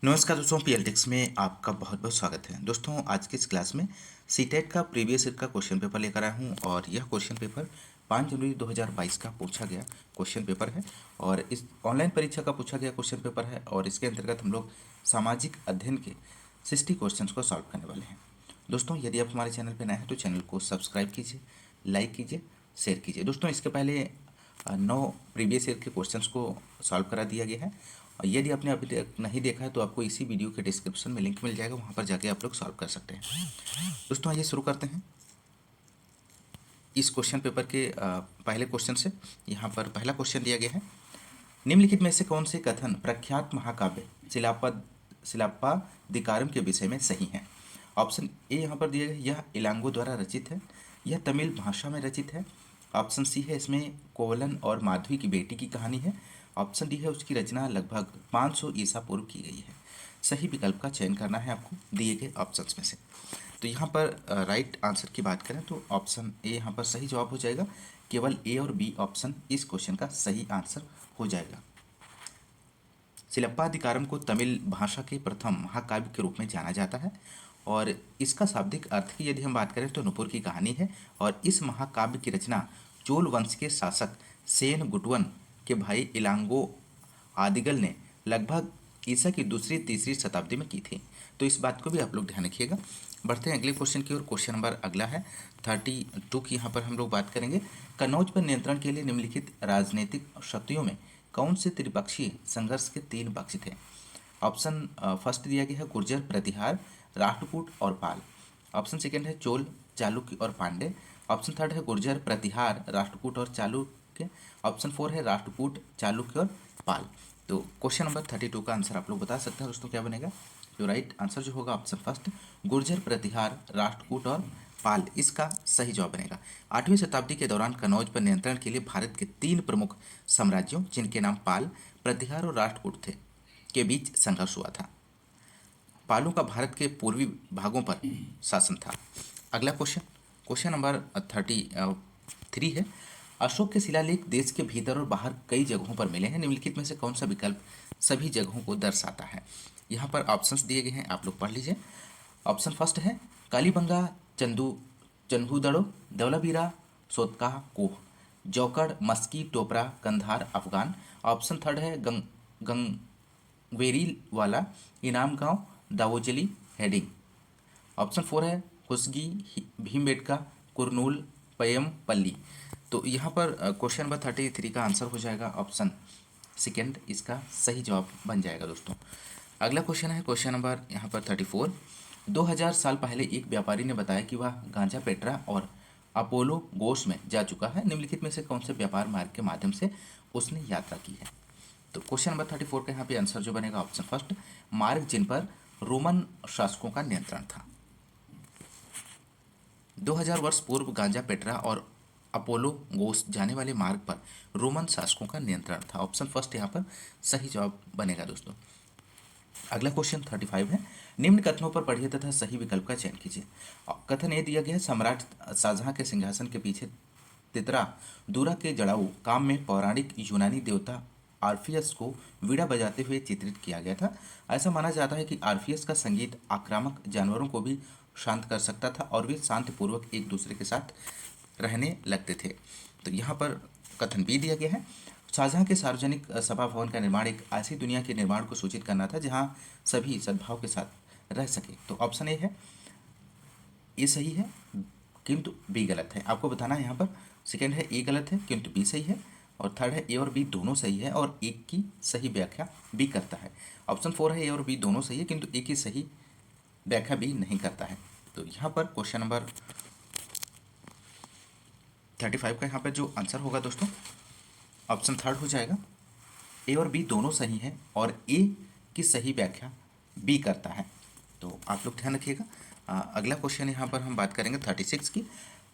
नमस्कार दोस्तों, पीएलटिक्स में आपका बहुत बहुत स्वागत है। दोस्तों, आज की इस क्लास में सीटेट का प्रीवियस ईयर का क्वेश्चन पेपर लेकर आया हूं और यह क्वेश्चन पेपर 5 जनवरी 2022 का पूछा गया क्वेश्चन पेपर है और इस ऑनलाइन परीक्षा का पूछा गया क्वेश्चन पेपर है और इसके अंतर्गत हम लोग सामाजिक अध्ययन के 60 क्वेश्चन को सॉल्व करने वाले हैं। दोस्तों, यदि आप हमारे चैनल पर नए हैं तो चैनल को सब्सक्राइब कीजिए, लाइक कीजिए, शेयर कीजिए। दोस्तों, इसके पहले 9 प्रीवियस ईयर के क्वेश्चंस को सॉल्व करा दिया गया है और यदि आपने अभी तक नहीं देखा है तो आपको इसी वीडियो के डिस्क्रिप्शन में लिंक मिल जाएगा, वहाँ पर जाके आप लोग सॉल्व कर सकते हैं। दोस्तों, आइए शुरू करते हैं इस क्वेश्चन पेपर के पहले क्वेश्चन से। यहाँ पर पहला क्वेश्चन दिया गया है, निम्नलिखित में से कौन से कथन प्रख्यात महाकाव्य शिलाप्पादिकारम के विषय में सही हैं। ऑप्शन ए यहाँ पर दिया गया, यह इलांगो द्वारा रचित है, यह तमिल भाषा में रचित है। ऑप्शन सी है, इसमें कोवलन और माधवी की बेटी की कहानी है। ऑप्शन डी है, उसकी रचना लगभग 500 ईसा पूर्व की गई है। सही विकल्प का चयन करना है आपको दिए गए ऑप्शंस में से। तो यहाँ पर राइट आंसर की बात करें तो ऑप्शन ए यहाँ पर सही जवाब हो जाएगा। केवल ए और बी ऑप्शन इस क्वेश्चन का सही आंसर हो जाएगा। शिलप्पादिकारम को तमिल भाषा के प्रथम महाकाव्य के रूप में जाना जाता है और इसका शाब्दिक अर्थ की यदि हम बात करें तो नुपुर की कहानी है और इस महाकाव्य की रचना चोल वंश के शासक सेन गुटवन के भाई इलांगो आदिगल ने लगभग ईसा की दूसरी तीसरी शताब्दी में की थी। तो इस बात को भी आप लोग ध्यान रखिएगा। बढ़ते हैं अगले क्वेश्चन की ओर। क्वेश्चन नंबर अगला है 32 की। यहाँ पर हम लोग बात करेंगे, कन्नौज पर नियंत्रण के लिए निम्नलिखित राजनीतिक शक्तियों में कौन से त्रिपक्षीय संघर्ष के 3 पक्ष थे। ऑप्शन फर्स्ट दिया गया है गुर्जर, प्रतिहार, राष्ट्रकूट और पाल। ऑप्शन सेकंड है चोल, चालुक्य और पांडे। ऑप्शन थर्ड है गुर्जर, प्रतिहार, राष्ट्रकूट और चालुक्य। ऑप्शन 4 है राष्ट्रकूट, चालुक्य और पाल। तो क्वेश्चन नंबर 32 का आंसर आप लोग बता सकते हैं दोस्तों, क्या बनेगा। जो राइट आंसर जो होगा ऑप्शन फर्स्ट गुर्जर, प्रतिहार, राष्ट्रकूट और पाल, इसका सही जवाब बनेगा। 8वीं शताब्दी के दौरान कन्नौज पर नियंत्रण के लिए भारत के 3 प्रमुख साम्राज्यों, जिनके नाम पाल, प्रतिहार और राष्ट्रकूट थे, के बीच संघर्ष हुआ था। पालों का भारत के पूर्वी भागों पर शासन था। अगला क्वेश्चन, क्वेश्चन नंबर 33 है, अशोक के शिलालेख देश के भीतर और बाहर कई जगहों पर मिले हैं। निम्नलिखित में से कौन सा विकल्प सभी जगहों को दर्शाता है। यहाँ पर ऑप्शंस दिए गए हैं, आप लोग पढ़ लीजिए। ऑप्शन फर्स्ट है कालीबंगा, चंदूदड़ो, धवलावीरा, सोतकाह, कोह, जौकड़, मस्की, टोपरा, कंधार, अफगान। ऑप्शन थर्ड है गंगवेरी वाला, इनाम गांव, दावोजली, हेडिंग। ऑप्शन 4 है कुसगी, भीमबेटका, कुरनूल, पयम पल्ली। तो यहाँ पर क्वेश्चन नंबर 33 का आंसर हो जाएगा ऑप्शन सेकेंड, इसका सही जवाब बन जाएगा दोस्तों। अगला क्वेश्चन है क्वेश्चन नंबर यहाँ पर 34। 2000 साल पहले एक व्यापारी ने बताया कि वह गांजा, पेट्रा और अपोलो गोश में जा चुका है। निम्नलिखित में से कौन से व्यापार मार्ग के माध्यम से उसने यात्रा की है। तो क्वेश्चन नंबर 34 का यहाँ पे आंसर जो बनेगा ऑप्शन फर्स्ट मार्ग, जिन पर रोमन शासकों का नियंत्रण था। 2000 वर्ष पूर्व गांजा, पेट्रा और अपोलो गोस जाने वाले मार्ग पर रोमन शासकों का नियंत्रण था। ऑप्शन फर्स्ट यहाँ पर सही जवाब बनेगा दोस्तों। अगला क्वेश्चन 35 है, निम्न कथनों पर पढ़िए तथा सही विकल्प का चयन कीजिए। कथन ये दिया गया है, सम्राट शाहजहां के सिंहासन के पीछे तितरा दूरा के जड़ाऊ काम में पौराणिक यूनानी देवता आर्फियस को वीणा बजाते हुए चित्रित किया गया था। ऐसा माना जाता है कि आर्फियस का संगीत आक्रामक जानवरों को भी शांत कर सकता था और वे शांतिपूर्वक एक दूसरे के साथ रहने लगते थे। तो यहाँ पर कथन बी दिया गया है, शाहजहां के सार्वजनिक सभा भवन का निर्माण एक ऐसी दुनिया के निर्माण को सूचित करना था जहां सभी सद्भाव के साथ रह सके। तो ऑप्शन ए है, ये सही है किंतु बी गलत है। आपको बताना है यहाँ पर, सेकेंड है ए गलत है किंतु बी सही है और थर्ड है ए और बी दोनों सही है और एक की सही व्याख्या बी करता है। ऑप्शन 4 है ए और बी दोनों सही है किंतु ए की सही व्याख्या बी नहीं करता है। तो यहाँ पर क्वेश्चन नंबर 35 का यहाँ पर जो आंसर होगा दोस्तों ऑप्शन थर्ड हो जाएगा, ए और बी दोनों सही हैं और ए की सही व्याख्या बी करता है। तो आप लोग ध्यान रखिएगा। अगला क्वेश्चन यहाँ पर हम बात करेंगे 36 की।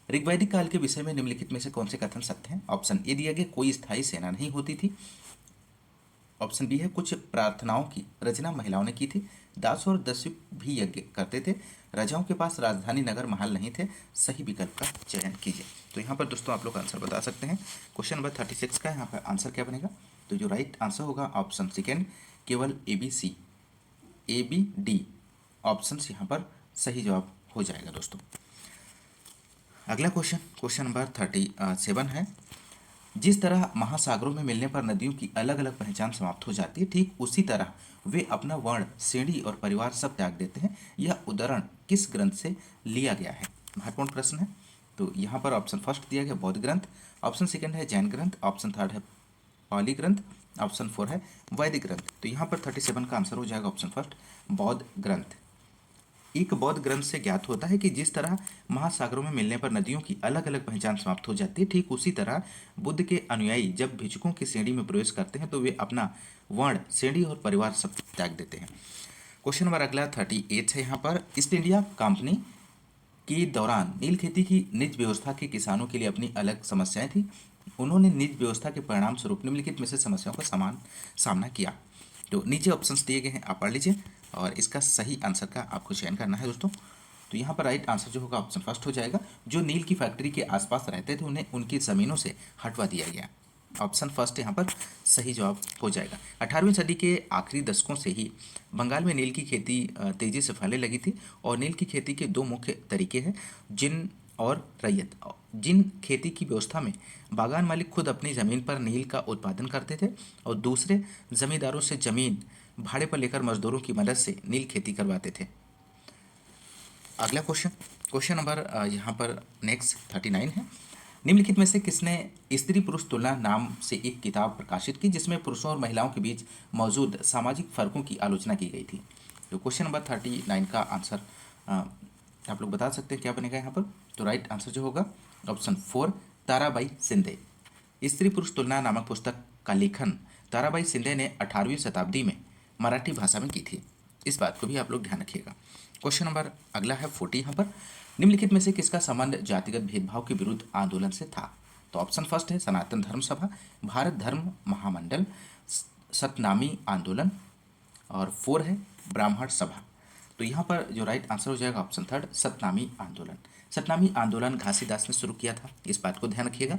ऋग्वैदिक काल के विषय में निम्नलिखित में से कौन से कथन सत्य हैं। ऑप्शन ए दिया गया, कोई स्थायी सेना नहीं होती थी। ऑप्शन बी है, कुछ प्रार्थनाओं की रचना महिलाओं ने की थी। दास और दस्यु भी यज्ञ करते थे। राजाओं के पास राजधानी, नगर, महल नहीं थे। सही विकल्प का चयन कीजिए। तो यहाँ पर दोस्तों आप लोग आंसर बता सकते हैं। क्वेश्चन नंबर 36 का यहाँ पर आंसर क्या बनेगा। तो जो राइट आंसर होगा ऑप्शन सेकेंड केवल A B C, A B D option यहाँ पर सही जवाब हो जाएगा दोस्तों। अगला क्वेश्चन, क्वेश्चन नंबर 37 है। जिस तरह महासागरों में मिलने पर नदियों की अलग अलग पहचान समाप्त हो जाती है, ठीक उसी तरह वे अपना वर्ण, श्रेणी और परिवार सब त्याग देते हैं। यह उदाहरण किस ग्रंथ से लिया गया है? महत्वपूर्ण प्रश्न है। तो यहाँ पर ऑप्शन फर्स्ट दिया गया बौद्ध ग्रंथ, ऑप्शन सेकंड है जैन ग्रंथ, ऑप्शन थर्ड है पाली ग्रंथ, ऑप्शन फोर है वैदिक ग्रंथ। तो यहाँ पर 37 का आंसर हो जाएगा ऑप्शन फर्स्ट बौद्ध ग्रंथ। एक बौद्ध ग्रंथ से ज्ञात होता है कि जिस तरह महासागरों में मिलने पर नदियों की अलग अलग पहचान समाप्त हो जाती है, ठीक उसी तरह बुद्ध के अनुयायी जब भिक्षुकों की श्रेणी में प्रवेश करते हैं तो वे अपना वर्ण, श्रेणी और परिवार सब त्याग देते हैं। क्वेश्चन नंबर अगला 38 है। यहाँ पर ईस्ट इंडिया कंपनी के दौरान नील खेती की निज व्यवस्था के किसानों के लिए अपनी अलग समस्याएं थी। उन्होंने निज व्यवस्था के परिणाम स्वरूप निम्नलिखित में से समस्याओं का सामना किया। तो नीचे ऑप्शंस दिए गए हैं, आप पढ़ लीजिए और इसका सही आंसर का आपको चयन करना है दोस्तों। तो यहाँ पर राइट आंसर जो होगा ऑप्शन फर्स्ट हो जाएगा। जो नील की फैक्ट्री के आसपास रहते थे उन्हें उनकी ज़मीनों से हटवा दिया गया। ऑप्शन फर्स्ट यहाँ पर सही जवाब हो जाएगा। 18वीं सदी के आखिरी दशकों से ही बंगाल में नील की खेती तेजी से फैलने लगी थी और नील की खेती के दो मुख्य तरीके हैं, जिन और रैयत। जिन खेती की व्यवस्था में बागान मालिक खुद अपनी ज़मीन पर नील का उत्पादन करते थे और दूसरे जमींदारों से ज़मीन भाड़े पर लेकर मजदूरों की मदद से नील खेती करवाते थे। अगला क्वेश्चन, क्वेश्चन नंबर यहाँ पर नेक्स्ट 39 है। निम्नलिखित में से किसने स्त्री पुरुष तुलना नाम से एक किताब प्रकाशित की जिसमें पुरुषों और महिलाओं के बीच मौजूद सामाजिक फर्कों की आलोचना की गई थी? तो क्वेश्चन नंबर 39 का आंसर आप लोग बता सकते हैं क्या बनेगा यहाँ पर? तो राइट आंसर जो होगा ऑप्शन फोर ताराबाई शिंदे। स्त्री पुरुष तुलना नामक पुस्तक का लेखन ताराबाई शिंदे ने 18वीं शताब्दी में मराठी भाषा में की थी। इस बात को भी आप लोग ध्यान रखिएगा। क्वेश्चन नंबर अगला है 40 यहाँ पर। निम्नलिखित में से किसका संबंध जातिगत भेदभाव के विरुद्ध आंदोलन से था? तो ऑप्शन फर्स्ट है सनातन धर्म सभा, भारत धर्म महामंडल, सतनामी आंदोलन और फोर है ब्राह्मण सभा। तो यहाँ पर जो राइट आंसर हो जाएगा ऑप्शन थर्ड सतनामी आंदोलन। सतनामी आंदोलन घासीदास ने शुरू किया था, इस बात को ध्यान रखिएगा,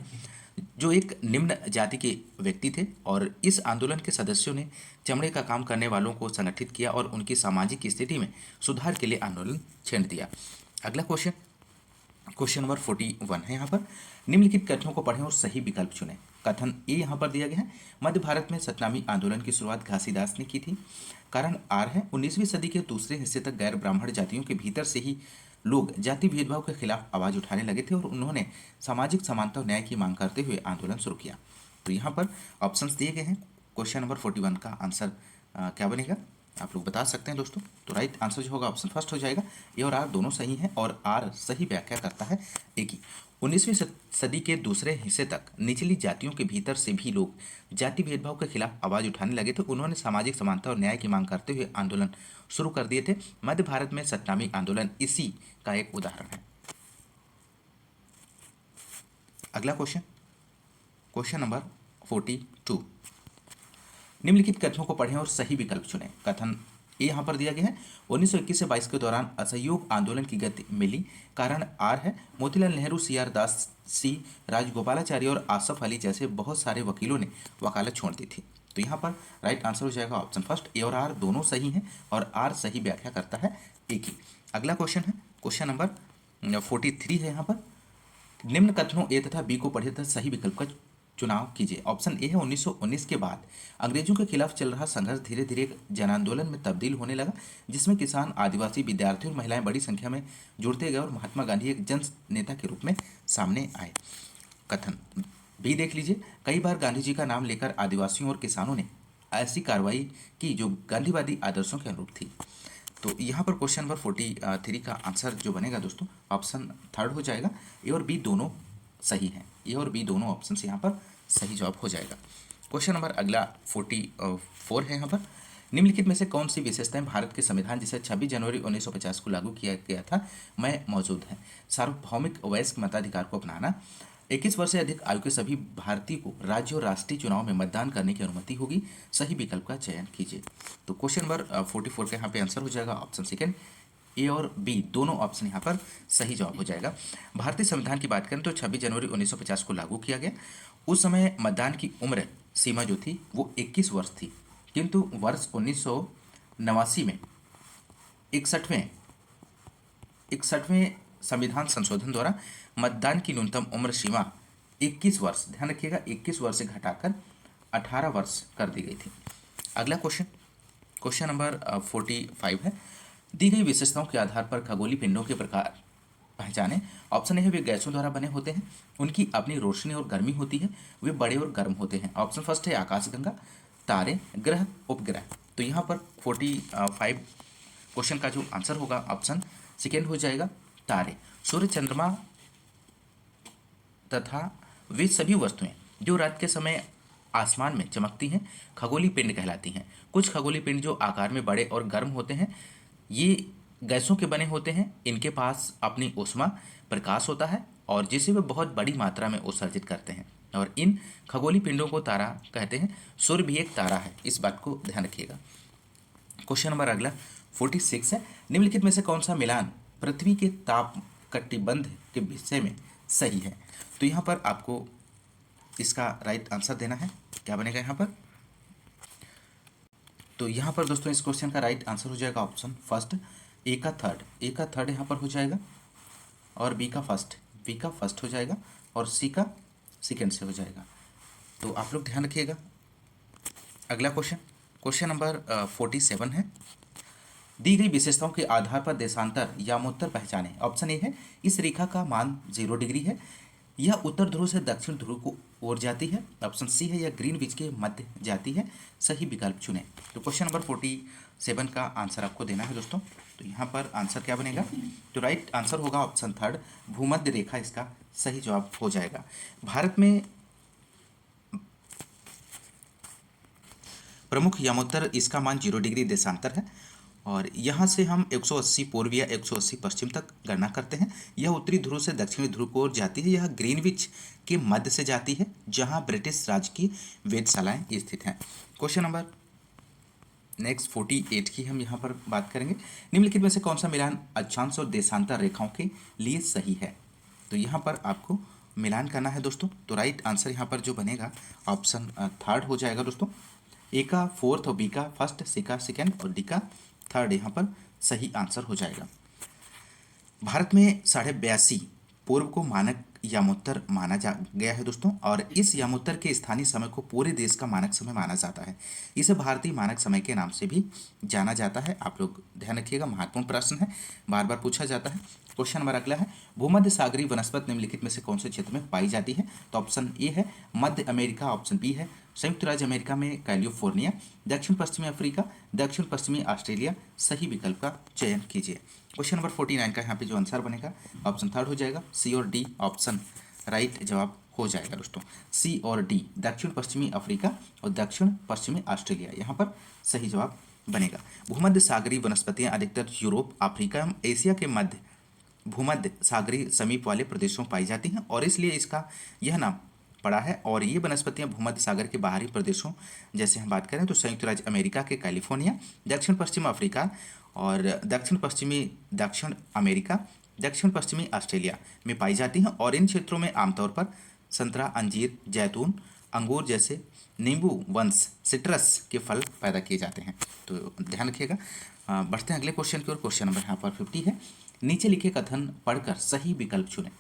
जो एक निम्न जाति के व्यक्ति थे और इस आंदोलन के सदस्यों ने चमड़े का काम करने वालों को संगठित किया और उनकी सामाजिक स्थिति में सुधार के लिए आंदोलन छेड़ दिया। अगला क्वेश्चन, क्वेश्चन नंबर 41 है यहाँ पर। निम्नलिखित कथनों को पढ़ें और सही विकल्प चुनें। कथन ए यहाँ पर दिया गया है, मध्य भारत में सतनामी आंदोलन की शुरुआत घासीदास ने की थी। कारण आर है, 19वीं सदी के दूसरे हिस्से तक गैर ब्राह्मण जातियों के भीतर से ही लोग जाति भेदभाव के खिलाफ आवाज उठाने लगे थे और उन्होंने सामाजिक समानता और न्याय की मांग करते हुए आंदोलन शुरू किया। तो यहाँ पर ऑप्शंस दिए गए हैं। क्वेश्चन नंबर 41 का आंसर क्या बनेगा आप लोग बता सकते हैं दोस्तों। तो राइट आंसर जो होगा ऑप्शन फर्स्ट हो जाएगा। ए और आर दोनों सही हैं और आर सही व्याख्या करता है ए की। 19वीं सदी के दूसरे हिस्से तक निचली जातियों के भीतर से भी लोग जाति भेदभाव के खिलाफ आवाज उठाने लगे थे। उन्होंने सामाजिक समानता और न्याय की मांग करते हुए आंदोलन शुरू कर दिए थे। मध्य भारत में सतनामी आंदोलन इसी का एक उदाहरण है। अगला क्वेश्चन, क्वेश्चन नंबर 42। निम्नलिखित कथनों को पढ़ें और सही विकल्प चुनें। कथन ए यहाँ पर दिया गया है, 1921 से 22 के दौरान असहयोग आंदोलन की गति मिली। कारण आर है, मोतीलाल नेहरू, सी आर दास, सी राजगोपालाचारी और आसफ अली जैसे बहुत सारे वकीलों ने वकालत छोड़ दी थी। तो यहाँ पर राइट आंसर हो जाएगा ऑप्शन फर्स्ट। ए और आर दोनों सही हैं और आर सही व्याख्या करता है ए की। अगला क्वेश्चन है क्वेश्चन नंबर 43 है यहाँ पर। निम्न कथनों ए तथा बी को पढ़े तथा सही विकल्प का चुनाव कीजिए। ऑप्शन ए है, 1919 के बाद अंग्रेजों के खिलाफ चल रहा संघर्ष धीरे धीरे एक जन आंदोलन में तब्दील होने लगा, जिसमें किसान, आदिवासी, विद्यार्थी और महिलाएं बड़ी संख्या में जुड़ते गए और महात्मा गांधी एक जन नेता के रूप में सामने आए। कथन बी देख लीजिए, कई बार गांधी जी का नाम लेकर आदिवासियों और किसानों ने ऐसी कार्रवाई की जो गांधीवादी आदर्शों के अनुरूप थी। तो यहाँ पर क्वेश्चन नंबर 43 का आंसर जो बनेगा दोस्तों ऑप्शन थर्ड हो जाएगा। ए और बी दोनों सही हैं। ए और बी दोनों ऑप्शन से यहाँ पर सही जवाब हो जाएगा। क्वेश्चन नंबर अगला 44 है यहाँ पर। निम्नलिखित में से कौन सी विशेषताएं भारत के संविधान जिसे 26 जनवरी 1950 को लागू किया गया था में मौजूद है? सार्वभौमिक वयस्क मताधिकार को अपनाना, 21 वर्ष से अधिक आयु के सभी भारतीय को राज्य और राष्ट्रीय चुनाव में मतदान करने की अनुमति होगी। सही विकल्प का चयन कीजिए। तो क्वेश्चन नंबर 44 का यहाँ पे आंसर हो जाएगा ऑप्शन सेकेंड। ए और बी दोनों ऑप्शन यहाँ पर सही जवाब हो जाएगा। भारतीय संविधान की बात करें तो 26 जनवरी 1950 को लागू किया गया। उस समय मतदान की उम्र सीमा जो थी वो 21 वर्ष थी, किंतु वर्ष 1989 में 61वें 61वें संविधान संशोधन द्वारा मतदान की न्यूनतम उम्र सीमा 21 वर्ष, ध्यान रखिएगा 21 वर्ष से घटाकर 18 वर्ष कर दी गई थी। अगला क्वेश्चन, क्वेश्चन नंबर 45 है। दी गई विशेषताओं के आधार पर खगोलीय पिंडों के प्रकार पहचाने। ऑप्शन ए है वे गैसों द्वारा बने होते हैं, उनकी अपनी रोशनी और गर्मी होती है, वे बड़े और गर्म होते हैं। ऑप्शन फर्स्ट है आकाशगंगा, तारे, ग्रह, उपग्रह। तो यहाँ पर 45 क्वेश्चन का जो आंसर होगा ऑप्शन सेकेंड हो जाएगा तारे। सूर्य, चंद्रमा तथा वे सभी वस्तुएं जो रात के समय आसमान में चमकती हैं खगोलीय पिंड कहलाती हैं। कुछ खगोलीय पिंड जो आकार में बड़े और गर्म होते हैं ये गैसों के बने होते हैं, इनके पास अपनी ऊष्मा प्रकाश होता है और जिसे वे बहुत बड़ी मात्रा में उत्सर्जित करते हैं और इन खगोलीय पिंडों को तारा कहते हैं। सूर्य भी एक तारा है, इस बात को ध्यान रखिएगा। क्वेश्चन नंबर अगला 46 है। निम्नलिखित में से कौन सा मिलान पृथ्वी के ताप कटिबंध के विषय में सही है। तो यहाँ पर आपको इसका राइट आंसर देना है। क्या बनेगा यहाँ पर, तो यहाँ पर दोस्तों इस क्वेश्चन का राइट आंसर हो जाएगा ऑप्शन फर्स्ट ए का थर्ड यहाँ पर हो जाएगा और बी का फर्स्ट हो जाएगा और सी का सेकेंड से हो जाएगा। तो आप लोग ध्यान रखिएगा। अगला क्वेश्चन, क्वेश्चन नंबर 47 है। दी गई विशेषताओं के आधार पर देशांतर यामोत्तर पहचाने। ऑप्शन ए है इस रेखा का मान 0 डिग्री है, यह उत्तर ध्रुव से दक्षिण ध्रुव को ओर जाती है। ऑप्शन सी है यह ग्रीनविच के मध्य जाती है। सही विकल्प चुनें। तो क्वेश्चन नंबर 47 का आंसर आपको देना है दोस्तों। तो यहाँ पर आंसर क्या बनेगा, तो राइट आंसर होगा ऑप्शन थर्ड भूमध्य रेखा, इसका सही जवाब हो जाएगा। भारत में प्रमुख यामोत्तर इसका मान 0 डिग्री देशांतर है और यहाँ से हम 180 पूर्व या 180 पश्चिम तक गणना करते हैं। यह उत्तरी ध्रुव से दक्षिणी ध्रुव को ओर जाती है। यह ग्रीनविच के मध्य से जाती है जहाँ ब्रिटिश राज की वेधशालाएं स्थित हैं। क्वेश्चन नंबर नेक्स्ट 48 की हम यहाँ पर बात करेंगे। निम्नलिखित में से कौन सा मिलान अक्षांश और देशांतर रेखाओं के लिए सही है। तो यहाँ पर आपको मिलान करना है दोस्तों। तो राइट आंसर यहाँ पर जो बनेगा ऑप्शन थर्ड हो जाएगा दोस्तों। ए का फोर्थ और बी का फर्स्ट, सी का सेकेंड और डी का थर्ड यहाँ पर सही आंसर हो जाएगा। भारत में 82.5 पूर्व को मानक यामोत्तर माना जा गया है दोस्तों और इस यामोत्तर के स्थानीय समय को पूरे देश का मानक समय माना जाता है। इसे भारतीय मानक समय के नाम से भी जाना जाता है। आप लोग ध्यान रखिएगा, महत्वपूर्ण प्रश्न है, बार बार पूछा जाता है। क्वेश्चन नंबर अगला है। भूमध्य सागरीय वनस्पति निम्नलिखित में से कौन से क्षेत्र में पाई जाती है। तो ऑप्शन ए है मध्य अमेरिका, ऑप्शन बी है संयुक्त राज्य अमेरिका में कैलिफोर्निया, दक्षिण पश्चिमी अफ्रीका, दक्षिण पश्चिमी ऑस्ट्रेलिया। सही विकल्प का चयन कीजिए। क्वेश्चन नंबर 49 का यहाँ पे जो आंसर बनेगा ऑप्शन थर्ड हो जाएगा। सी और डी ऑप्शन राइट जवाब हो जाएगा दोस्तों। सी और डी दक्षिण पश्चिमी अफ्रीका और दक्षिण पश्चिमी ऑस्ट्रेलिया यहाँ पर सही जवाब बनेगा। भूमध्य सागरीय वनस्पतियाँ अधिकतर यूरोप, अफ्रीका एवं एशिया के मध्य भूमध्य सागरीय समीप वाले प्रदेशों में पाई जाती हैं और इसलिए इसका यह नाम पड़ा है। और ये वनस्पतियाँ भूमध्य सागर के बाहरी प्रदेशों जैसे हम बात करें तो संयुक्त राज्य अमेरिका के कैलिफोर्निया, दक्षिण पश्चिम अफ्रीका और दक्षिण पश्चिमी दक्षिण अमेरिका, दक्षिण पश्चिमी ऑस्ट्रेलिया में पाई जाती हैं और इन क्षेत्रों में आमतौर पर संतरा, अंजीर, जैतून, अंगूर जैसे नींबू वंश सिट्रस के फल पैदा किए जाते हैं। तो ध्यान रखिएगा। बढ़ते हैं अगले क्वेश्चन की ओर। क्वेश्चन नंबर यहाँ पर 50 है। नीचे लिखे कथन पढ़कर सही विकल्प चुनें।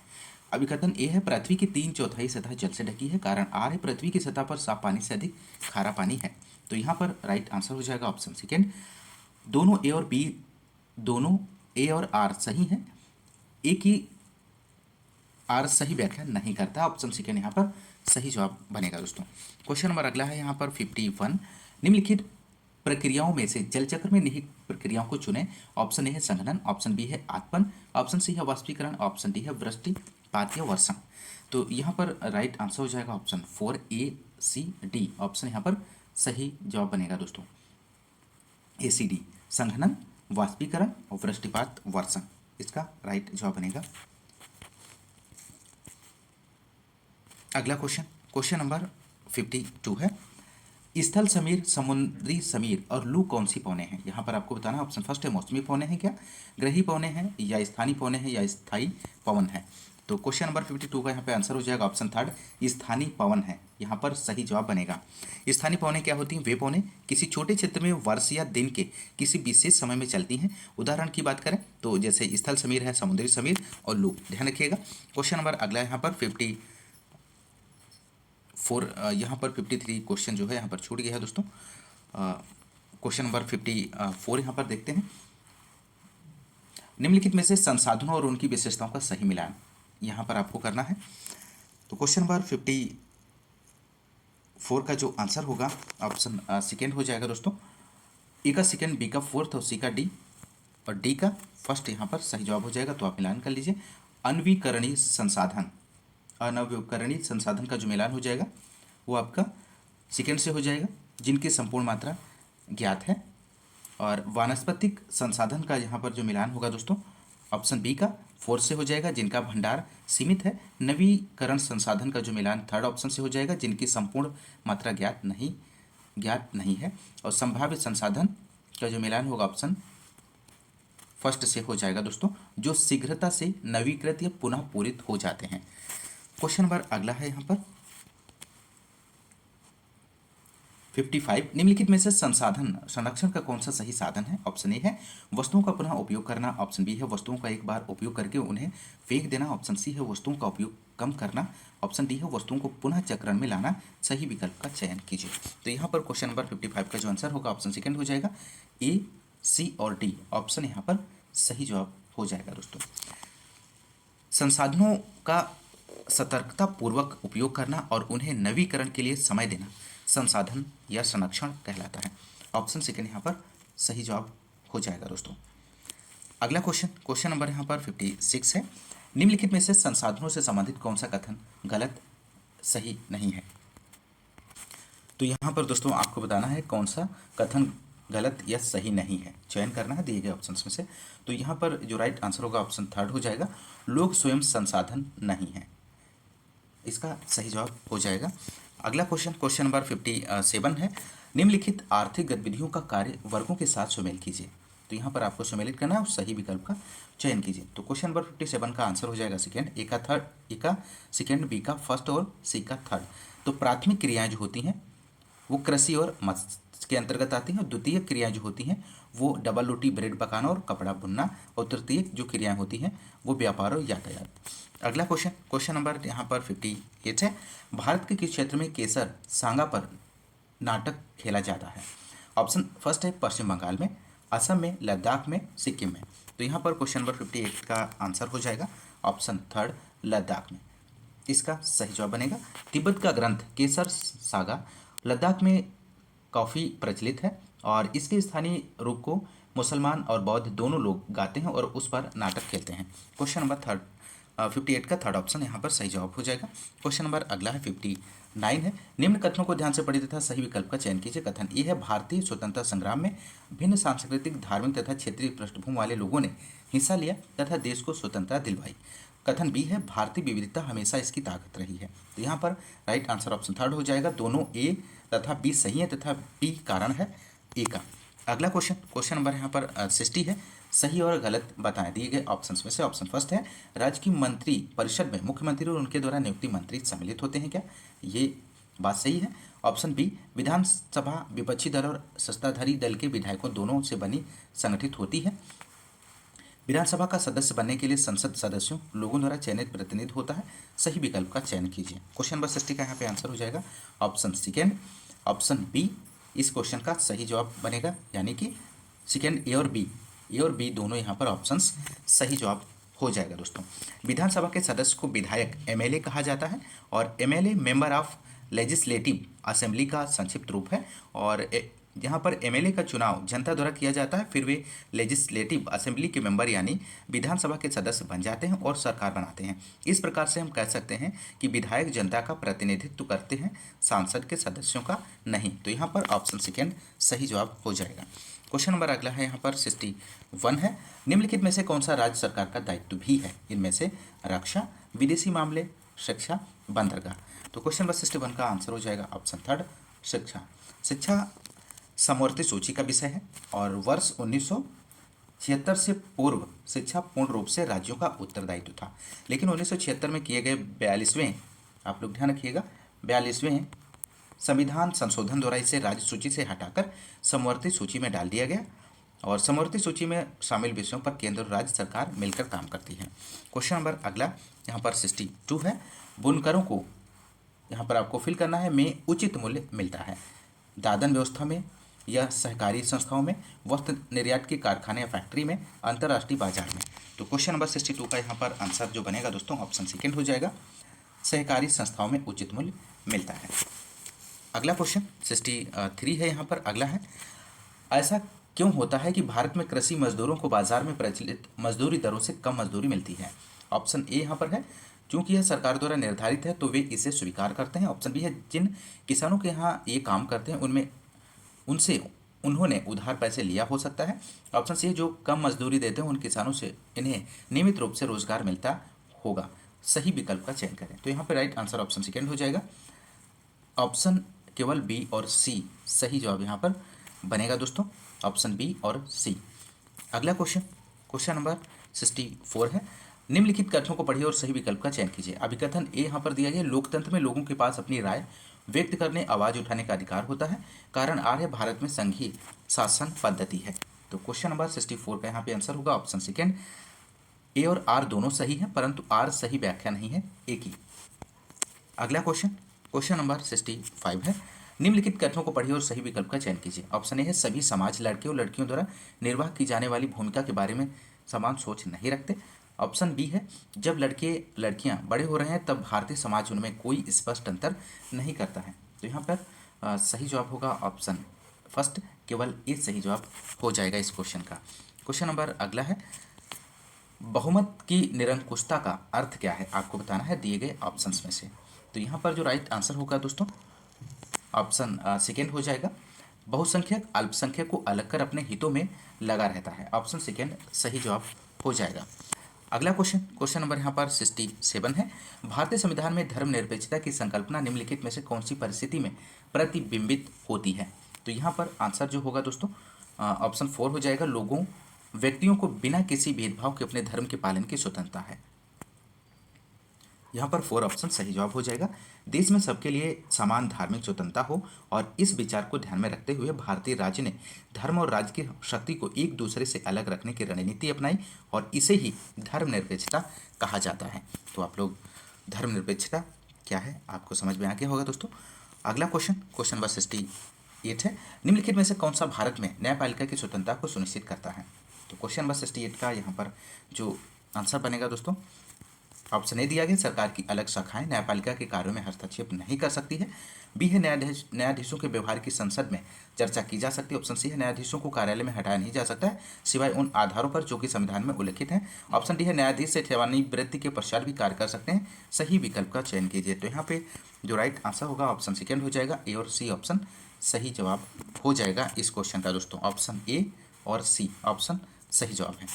अभी कथन ए है पृथ्वी की 3/4 सतह जल से ढकी है, कारण आर है पृथ्वी की सतह पर साफ पानी से अधिक खारा पानी है। तो यहाँ पर राइट आंसर हो जाएगा ऑप्शन सेकेंड। दोनों ए और बी, दोनों ए और आर सही हैं, ए की आर सही व्याख्या नहीं करता। ऑप्शन सेकेंड यहाँ पर सही जवाब बनेगा दोस्तों। क्वेश्चन नंबर अगला है यहाँ पर 51। निम्नलिखित प्रक्रियाओं में से जल चक्र में निहित प्रक्रियाओं को चुनें। ऑप्शन ए है संघनन, ऑप्शन बी है आत्मन, ऑप्शन सी है वाष्पीकरण, ऑप्शन डी है वृष्टिपात या वर्षण। तो यहाँ पर राइट आंसर हो जाएगा ऑप्शन 4 ए सी डी ऑप्शन यहाँ पर सही जवाब बनेगा दोस्तों। ए सी डी संघनन, वाष्पीकरण और वृष्टिपात वर्षण इसका राइट जवाब बनेगा। अगला क्वेश्चन, क्वेश्चन नंबर 52 है। स्थल समीर, समुद्री समीर और लू कौन सी पौने हैं। यहाँ पर आपको बताना है। ऑप्शन फर्स्ट है मौसमी पौने हैं क्या, ग्रही पौने हैं या स्थानीय पौने हैं या स्थायी पवन है। तो क्वेश्चन नंबर 52 का यहाँ पे आंसर हो जाएगा ऑप्शन थर्ड, स्थानीय पवन है यहाँ पर सही जवाब बनेगा। स्थानीय पवनें क्या होती हैं? वे पवनें किसी छोटे क्षेत्र में वर्ष या दिन के किसी विशेष समय में चलती हैं। उदाहरण की बात करें तो जैसे स्थल समीर है, समुद्री समीर और लू। ध्यान रखिएगा। क्वेश्चन नंबर अगला यहाँ पर 54, यहाँ पर 53 क्वेश्चन जो है यहाँ पर छूट गया है दोस्तों। क्वेश्चन नंबर 54 यहाँ पर देखते हैं। निम्नलिखित में से संसाधनों और उनकी विशेषताओं का सही मिलान यहाँ पर आपको करना है। तो क्वेश्चन नंबर 54 का जो आंसर होगा ऑप्शन सेकेंड हो जाएगा दोस्तों। ए का सेकेंड, बी का फोर्थ और सी का डी और डी का फर्स्ट यहाँ पर सही जवाब हो जाएगा। तो आप मिलान कर लीजिए। अनवीकरणीय संसाधन, अनवीकरणीय संसाधन का जो मिलान हो जाएगा वो आपका सेकेंड से हो जाएगा, जिनकी संपूर्ण मात्रा ज्ञात है। और वानस्पतिक संसाधन का यहाँ पर जो मिलान होगा दोस्तों ऑप्शन बी का फोर्थ से हो जाएगा, जिनका भंडार सीमित है। नवीकरण संसाधन का जो मिलान थर्ड ऑप्शन से हो जाएगा, जिनकी संपूर्ण मात्रा ज्ञात नहीं है। और संभावित संसाधन का जो मिलान होगा ऑप्शन फर्स्ट से हो जाएगा दोस्तों, जो शीघ्रता से नवीकृत या पुनः पूरित हो जाते हैं। क्वेश्चन नंबर अगला है यहाँ पर 55, निम्नलिखित में से संसाधन संरक्षण का कौन सा सही साधन है? ऑप्शन ए है वस्तुओं का पुनः उपयोग करना, ऑप्शन बी है वस्तुओं का एक बार उपयोग करके उन्हें फेंक देना, ऑप्शन सी है वस्तुओं का उपयोग कम करना, ऑप्शन डी है वस्तुओं को पुनः चक्रण में लाना। सही विकल्प का चयन कीजिए। तो यहाँ पर क्वेश्चन नंबर 55 का जो आंसर होगा ऑप्शन सेकेंड हो जाएगा। ए, सी और डी ऑप्शन यहाँ पर सही जवाब हो जाएगा दोस्तों। संसाधनों का सतर्कतापूर्वक उपयोग करना और उन्हें नवीकरण के लिए समय देना संसाधन या संरक्षण कहलाता है। ऑप्शन सेकेंड यहाँ पर सही जवाब हो जाएगा दोस्तों। अगला क्वेश्चन नंबर यहाँ पर 56 है। निम्नलिखित में से संसाधनों से संबंधित कौन सा कथन गलत सही नहीं है? तो यहाँ पर दोस्तों आपको बताना है कौन सा कथन गलत या सही नहीं है, चयन करना है दिए गए ऑप्शंस में से। तो यहाँ पर जो राइट आंसर होगा ऑप्शन थर्ड हो जाएगा, लोग स्वयं संसाधन नहीं है, इसका सही जवाब हो जाएगा। अगला क्वेश्चन नंबर 57 है। निम्नलिखित आर्थिक गतिविधियों का कार्य वर्गों के साथ सुमेल कीजिए। तो यहाँ पर आपको सम्मिलित करना है और सही विकल्प का चयन कीजिए। तो क्वेश्चन नंबर 57 का आंसर हो जाएगा सेकेंड, ए का सेकेंड, बी का फर्स्ट और सी का थर्ड। तो प्राथमिक क्रियाएं जो होती हैं वो कृषि और मत्स्य के अंतर्गत आती हैं, और द्वितीय क्रियाएं जो होती हैं वो डबल रोटी ब्रेड पकाना और कपड़ा बुनना, और तृतीय जो क्रियाएं होती हैं वो व्यापार और यातायात। अगला क्वेश्चन नंबर यहाँ पर 58 है। भारत के किस क्षेत्र में केसर सांगा पर नाटक खेला जाता है? ऑप्शन फर्स्ट है पश्चिम बंगाल में, असम में, लद्दाख में, सिक्किम में। तो यहाँ पर क्वेश्चन नंबर 58 का आंसर हो जाएगा ऑप्शन थर्ड, लद्दाख में, इसका सही जवाब बनेगा। तिब्बत का ग्रंथ केसर सागा लद्दाख में काफ़ी प्रचलित है, और इसके स्थानीय रूप को मुसलमान और बौद्ध दोनों लोग गाते हैं और उस पर नाटक खेलते हैं। क्वेश्चन नंबर 58 का थर्ड ऑप्शन यहाँ पर सही जवाब हो जाएगा। क्वेश्चन नंबर अगला है 59 है। निम्न कथनों को ध्यान से पढ़िए तथा सही विकल्प का चयन कीजिए। कथन ए है भारतीय स्वतंत्रता संग्राम में भिन्न सांस्कृतिक, धार्मिक तथा क्षेत्रीय पृष्ठभूमि वाले लोगों ने हिस्सा लिया तथा देश को स्वतंत्रता दिलवाई। कथन बी है भारतीय विविधता हमेशा इसकी ताकत रही है। तो यहाँ पर राइट आंसर ऑप्शन थर्ड हो जाएगा। दोनों ए तथा बी सही है तथा बी कारण है ए का। अगला क्वेश्चन नंबर यहाँ पर 60 है। सही और गलत बताएं दिए गए ऑप्शंस में से। ऑप्शन फर्स्ट है राज्य की मंत्री परिषद में मुख्यमंत्री और उनके द्वारा नियुक्ति मंत्री सम्मिलित होते हैं क्या? ये बात सही है। ऑप्शन बी विधानसभा विपक्षी दल और सत्ताधारी दल के विधायकों दोनों से बनी संगठित होती है। विधानसभा का सदस्य बनने के लिए संसद सदस्यों लोगों द्वारा चयनित प्रतिनिधि होता है। सही विकल्प का चयन कीजिए। क्वेश्चन नंबर 60 का यहाँ पे आंसर हो जाएगा ऑप्शन सेकेंड, ऑप्शन बी इस क्वेश्चन का सही जवाब बनेगा, यानी कि सेकेंड ए और बी दोनों यहाँ पर ऑप्शंस सही जवाब हो जाएगा दोस्तों। विधानसभा के सदस्य को विधायक एमएलए कहा जाता है, और MLA member of legislative assembly का संक्षिप्त रूप है, और यहाँ पर एमएलए का चुनाव जनता द्वारा किया जाता है, फिर वे लेजिस्लेटिव असेंबली के मेंबर यानी विधानसभा के सदस्य बन जाते हैं और सरकार बनाते हैं। इस प्रकार से हम कह सकते हैं कि विधायक जनता का प्रतिनिधित्व करते हैं, सांसद के सदस्यों का नहीं। तो यहाँ पर ऑप्शन सेकेंड सही जवाब हो जाएगा। क्वेश्चन नंबर अगला है यहाँ पर 61 है। निम्नलिखित में से कौन सा राज्य सरकार का दायित्व भी है? इनमें से रक्षा, विदेशी मामले, शिक्षा, बंदरगाह। तो क्वेश्चन नंबर 61 का आंसर हो जाएगा ऑप्शन थर्ड, शिक्षा। शिक्षा समवर्ती सूची का विषय है, और वर्ष 1976 से पूर्व शिक्षा पूर्ण रूप से राज्यों का उत्तरदायित्व था, लेकिन 1976 में किए गए 42वें, आप लोग ध्यान रखिएगा, 42वें संविधान संशोधन द्वारा इसे राज्य सूची से हटाकर समवर्ती सूची में डाल दिया गया और समवर्ती सूची में शामिल विषयों पर केंद्र और राज्य सरकार मिलकर काम करती है। क्वेश्चन नंबर अगला यहाँ पर 62 है। बुनकरों को यहाँ पर आपको फिल करना है में उचित मूल्य मिलता है दादन व्यवस्था में या सहकारी संस्थाओं में, वस्त्र निर्यात के कारखाने या फैक्ट्री में, अंतर्राष्ट्रीय बाजार में। तो क्वेश्चन नंबर 62 का यहाँ पर आंसर जो बनेगा दोस्तों ऑप्शन सेकेंड हो जाएगा, सहकारी संस्थाओं में उचित मूल्य मिलता है। अगला क्वेश्चन 63 है, यहाँ पर अगला है, ऐसा क्यों होता है कि भारत में कृषि मजदूरों को बाजार में प्रचलित मजदूरी दरों से कम मजदूरी मिलती है? ऑप्शन ए यहाँ पर है, क्योंकि यह सरकार द्वारा निर्धारित है तो वे इसे स्वीकार करते हैं। ऑप्शन बी है, जिन किसानों के यहाँ ये काम करते हैं उनमें उनसे उन्होंने उधार पैसे लिया हो सकता है। ऑप्शन सी है, जो कम मजदूरी देते हैं उन किसानों से इन्हें नियमित रूप से रोजगार मिलता होगा। सही विकल्प का चयन करें। तो यहाँ पर राइट आंसर ऑप्शन सेकेंड हो जाएगा। ऑप्शन केवल बी और सी सही जवाब यहाँ पर बनेगा दोस्तों, ऑप्शन बी और सी। अगला क्वेश्चन, क्वेश्चन नंबर 64 है, निम्नलिखित कथनों को पढ़िए और सही विकल्प का चयन कीजिए। अभिकथन ए यहाँ पर दिया गया, लोकतंत्र में लोगों के पास अपनी राय व्यक्त करने, आवाज उठाने का अधिकार होता है। कारण आर है, भारत में संघीय शासन पद्धति है। तो क्वेश्चन नंबर 64 का यहाँ पे आंसर होगा ऑप्शन सेकेंड। ए और आर दोनों सही हैं, परंतु आर सही व्याख्या नहीं है ए की। अगला क्वेश्चन, क्वेश्चन नंबर 65 है, निम्नलिखित कथनों को पढ़िए और सही विकल्प का चयन कीजिए। ऑप्शन ए है, सभी समाज लड़के और लड़कियों द्वारा निर्वाह की जाने वाली भूमिका के बारे में समान सोच नहीं रखते। ऑप्शन बी है, जब लड़के लड़कियां बड़े हो रहे हैं तब भारतीय समाज उनमें कोई स्पष्ट अंतर नहीं करता है। तो यहाँ पर सही जवाब होगा ऑप्शन फर्स्ट, केवल ए सही जवाब हो जाएगा इस क्वेश्चन का। क्वेश्चन नंबर अगला है, बहुमत की निरंकुशता का अर्थ क्या है? आपको बताना है दिए गए ऑप्शंस में से। तो यहाँ पर जो राइट आंसर होगा दोस्तों ऑप्शन सेकेंड हो जाएगा, बहुसंख्यक अल्पसंख्यक को अलग कर अपने हितों में लगा रहता है। ऑप्शन सेकेंड सही जवाब हो जाएगा। अगला क्वेश्चन, क्वेश्चन नंबर यहाँ पर 67 है, भारतीय संविधान में धर्मनिरपेक्षता की संकल्पना निम्नलिखित में से कौन सी परिस्थिति में प्रतिबिंबित होती है? तो यहाँ पर आंसर जो होगा दोस्तों ऑप्शन 4 हो जाएगा, लोगों व्यक्तियों को बिना किसी भेदभाव के अपने धर्म के पालन की स्वतंत्रता है। यहाँ पर 4 ऑप्शन सही जवाब हो जाएगा। देश में सबके लिए समान धार्मिक स्वतंत्रता हो और इस विचार को ध्यान में रखते हुए भारतीय राज्य ने धर्म और राज्य की शक्ति को एक दूसरे से अलग रखने की रणनीति अपनाई और इसे ही धर्मनिरपेक्षता कहा जाता है। तो आप लोग धर्मनिरपेक्षता क्या है आपको समझ में आ गया होगा दोस्तों। अगला क्वेश्चन, क्वेश्चन नंबर 68 है, निम्नलिखित में से कौन सा भारत में न्यायपालिका की स्वतंत्रता को सुनिश्चित करता है? तो क्वेश्चन नंबर 68 का यहाँ पर जो आंसर बनेगा दोस्तों ऑप्शन ए दिया गया, सरकार की अलग शाखाएं न्यायपालिका के कार्यों में हस्तक्षेप नहीं कर सकती है। बी है, न्यायाधीशों के व्यवहार की संसद में चर्चा की जा सकती है। ऑप्शन सी है, न्यायाधीशों को कार्यालय में हटाया नहीं जा सकता है सिवाय उन आधारों पर जो कि संविधान में उल्लिखित है। ऑप्शन डी है, न्यायाधीश से सेवानिवृत्ति के पश्चात भी कार्य कर सकते हैं। सही विकल्प का चयन कीजिए। तो यहाँ पे जो राइट आंसर होगा ऑप्शन सेकेंड हो जाएगा, ए और सी ऑप्शन सही जवाब हो जाएगा इस क्वेश्चन का दोस्तों। ऑप्शन ए और सी ऑप्शन सही जवाब है।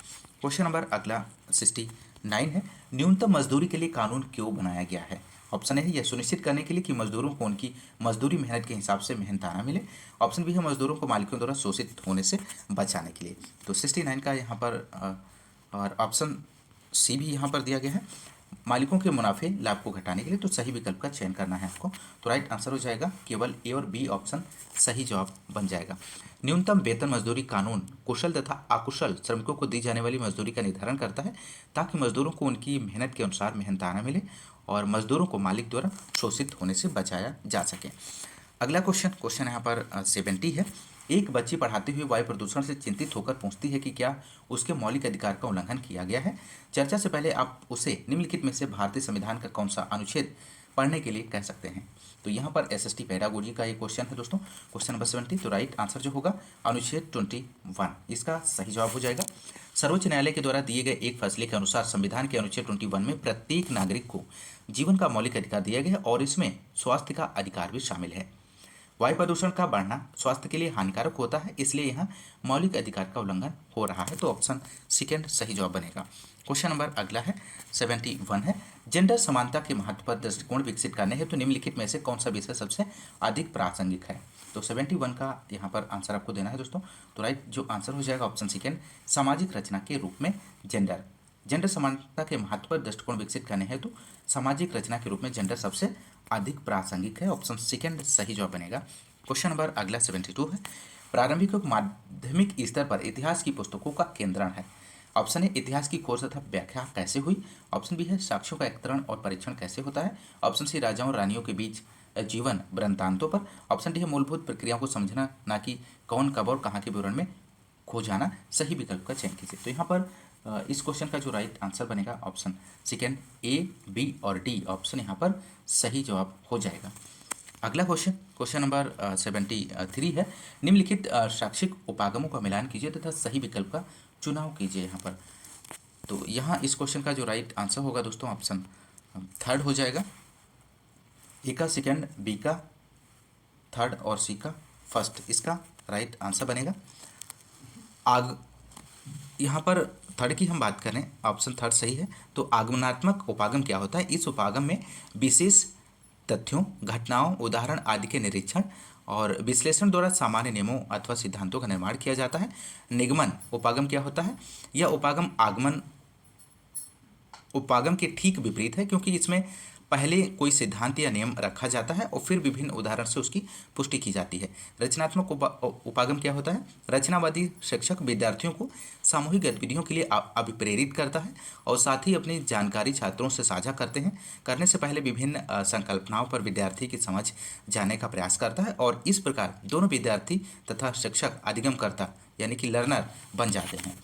क्वेश्चन नंबर अगला 69 है, न्यूनतम मजदूरी के लिए कानून क्यों बनाया गया है? ऑप्शन ए है, यह सुनिश्चित करने के लिए कि मजदूरों को उनकी मजदूरी मेहनत के हिसाब से मेहनताना मिले। ऑप्शन बी है, मजदूरों को मालिकों द्वारा शोषित होने से बचाने के लिए। तो 69 का यहाँ पर और ऑप्शन सी भी यहाँ पर दिया गया है, मालिकों के मुनाफे लाभ को घटाने के लिए। तो सही विकल्प का चयन करना है आपको। तो राइट आंसर हो जाएगा केवल ए और बी ऑप्शन सही जवाब बन जाएगा। न्यूनतम वेतन मजदूरी कानून कुशल तथा अकुशल श्रमिकों को दी जाने वाली मजदूरी का निर्धारण करता है ताकि मजदूरों को उनकी मेहनत के अनुसार मेहनताना मिले और मजदूरों को मालिक द्वारा शोषित होने से बचाया जा सके। अगला क्वेश्चन, क्वेश्चन यहाँ पर 70 है, एक बच्ची पढ़ाते हुए वायु प्रदूषण से चिंतित होकर पूछती है कि क्या उसके मौलिक अधिकार का उल्लंघन किया गया है। चर्चा से पहले आप उसे निम्नलिखित में से भारतीय संविधान का कौन सा अनुच्छेद पढ़ने के लिए कह सकते हैं? तो यहाँ पर एसएसटी पेडागोजी का ये क्वेश्चन है दोस्तों, क्वेश्चन नंबर 70। तो राइट आंसर जो होगा अनुच्छेद 21 इसका सही जवाब हो जाएगा। सर्वोच्च न्यायालय के द्वारा दिए गए एक फैसले के अनुसार संविधान के अनुच्छेद 21 में प्रत्येक नागरिक को जीवन का मौलिक अधिकार दिया गया है और इसमें स्वास्थ्य का अधिकार भी शामिल है। वायु प्रदूषण का बढ़ना स्वास्थ्य के लिए हानिकारक होता है, इसलिए यहाँ मौलिक अधिकार का उल्लंघन हो रहा है। तो ऑप्शन सेकेंड सही जवाब बनेगा। क्वेश्चन नंबर अगला है 71 है, जेंडर समानता के महत्व पर दृष्टिकोण विकसित करने हेतु निम्नलिखित में से कौन सा विषय सबसे अधिक प्रासंगिक है। तो 71 का यहाँ पर आंसर आपको देना है दोस्तों। तो राइट जो आंसर हो जाएगा ऑप्शन सेकेंड, सामाजिक रचना के रूप में जेंडर। जेंडर समानता के महत्व पर दृष्टिकोण विकसित करने हेतु सामाजिक रचना के रूप में जेंडर सबसे अधिक प्रासंगिक है। ऑप्शन सेकेंड सही जवाब बनेगा। क्वेश्चन नंबर अगला 72 है, प्रारंभिक और माध्यमिक स्तर पर इतिहास की पुस्तकों का केंद्रण है। ऑप्शन ए इतिहास की खोज तथा व्याख्या कैसे हुई। ऑप्शन बी है साक्ष्यों का एकत्रण और परीक्षण कैसे होता है। ऑप्शन सी राजाओं और रानियों के बीच जीवन वृत्तांतों पर। ऑप्शन डी है मूलभूत प्रक्रियाओं को समझना, ना कि कौन कब और कहाँ के विवरण में खो जाना। सही विकल्प का चयन कीजिए। तो यहाँ पर इस क्वेश्चन का जो राइट आंसर बनेगा ऑप्शन सेकेंड, ए बी और डी ऑप्शन यहाँ पर सही जवाब हो जाएगा। अगला क्वेश्चन, क्वेश्चन नंबर 73 है, निम्नलिखित शैक्षिक उपागमों का मिलान कीजिए तथा सही विकल्प का चुनाव कीजिए यहाँ पर। तो यहाँ इस क्वेश्चन का जो राइट आंसर होगा दोस्तों ऑप्शन थर्ड हो जाएगा। ए का सेकेंड, बी का थर्ड और सी का फर्स्ट, इसका राइट आंसर बनेगा। आग यहाँ पर थर्ड की हम बात करें, ऑप्शन थर्ड सही है। तो आगमनात्मक उपागम क्या होता है। इस उपागम में विशेष तथ्यों, घटनाओं, उदाहरण आदि के निरीक्षण और विश्लेषण द्वारा सामान्य नियमों अथवा सिद्धांतों का निर्माण किया जाता है। निगमन उपागम क्या होता है। यह उपागम आगमन उपागम के ठीक विपरीत है, क्योंकि इसमें पहले कोई सिद्धांत या नियम रखा जाता है और फिर विभिन्न उदाहरण से उसकी पुष्टि की जाती है। रचनात्मक उपागम क्या होता है। रचनावादी शिक्षक विद्यार्थियों को सामूहिक गतिविधियों के लिए अभिप्रेरित करता है और साथ ही अपनी जानकारी छात्रों से साझा करते हैं। करने से पहले विभिन्न संकल्पनाओं पर विद्यार्थी की समझ जानने का प्रयास करता है और इस प्रकार दोनों विद्यार्थी तथा शिक्षक अधिगमकर्ता यानी कि लर्नर बन जाते हैं।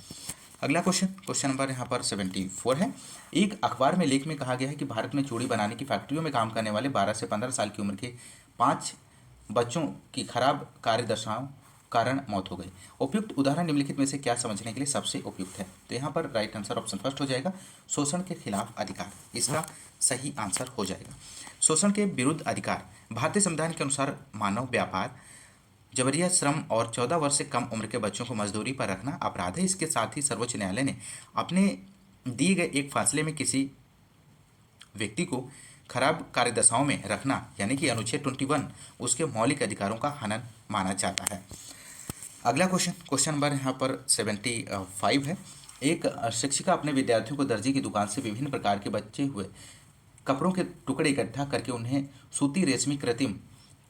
अगला क्वेश्चन, क्वेश्चन नंबर यहाँ पर 74 है, एक अखबार में लेख में कहा गया है कि भारत में चूड़ी बनाने की फैक्ट्रियों में काम करने वाले 12 से 15 साल की उम्र के 5 बच्चों की खराब कार्यदशाओं कारण मौत हो गई। उपयुक्त उदाहरण निम्नलिखित में से क्या समझने के लिए सबसे उपयुक्त है। तो यहाँ पर राइट आंसर ऑप्शन फर्स्ट हो जाएगा, शोषण के खिलाफ अधिकार, इसका सही आंसर हो जाएगा। शोषण के विरुद्ध अधिकार भारतीय संविधान के अनुसार मानव व्यापार, जबरिया श्रम और 14 वर्ष से कम उम्र के बच्चों को मजदूरी पर रखना अपराध है। इसके साथ ही सर्वोच्च न्यायालय ने अपने दिए गए एक फैसले में किसी व्यक्ति को खराब कार्यदशाओं में रखना यानी कि अनुच्छेद 21 उसके मौलिक अधिकारों का हनन माना जाता है। अगला क्वेश्चन, क्वेश्चन नंबर यहाँ पर 75 है, एक शिक्षिका अपने विद्यार्थियों को दर्जी की दुकान से विभिन्न प्रकार के बचे हुए कपड़ों के टुकड़े इकट्ठा करके उन्हें सूती, रेशमी, कृत्रिम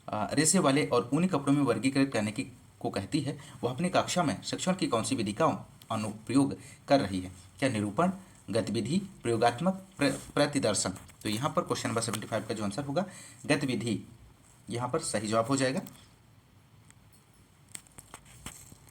रेशे वाले और ऊनी कपड़ों में वर्गीकृत करने की को कहती है। वह अपनी कक्षा में शिक्षण की कौन सी विधि का अनुप्रयोग कर रही है। क्या निरूपण, गतिविधि, प्रयोगात्मक, प्रतिदर्शन। तो यहाँ पर क्वेश्चन नंबर 75 का जो आंसर होगा गतिविधि, यहाँ पर सही जवाब हो जाएगा।